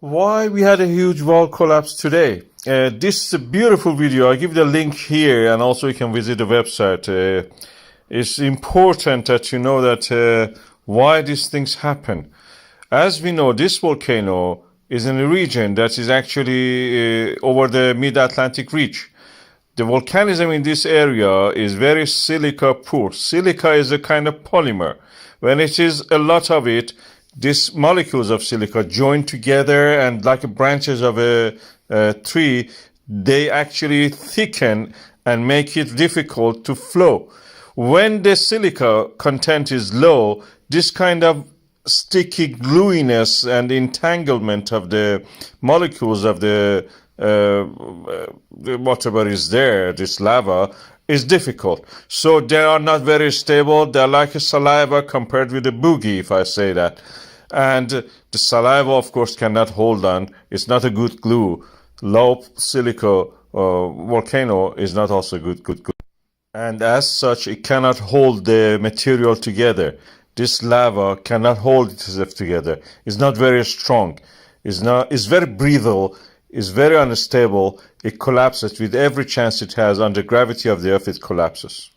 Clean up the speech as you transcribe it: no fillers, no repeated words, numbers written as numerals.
Why we had a huge wall collapse today? This is a beautiful video. I'll give the link here, and also you can visit the website. It's important that you know that why these things happen. As we know, this volcano is in a region that is actually over the mid-Atlantic ridge. The volcanism in this area is very silica poor. Silica is a kind of polymer. When it is a lot of it, these molecules of silica join together, and like branches of a tree, they actually thicken and make it difficult to flow. When the silica content is low, this kind of sticky gluiness and entanglement of the molecules of the whatever is there, this lava, is difficult. So they are not very stable. They're like a saliva compared with the Boogey, if I say that. And the saliva, of course, cannot hold on. It's not a good glue. Low silica volcano is not also good. And as such, it cannot hold the material together. This lava cannot hold itself together. It's not very strong. It's very brittle. It's very unstable. It collapses with every chance it has. Under gravity of the earth, it collapses.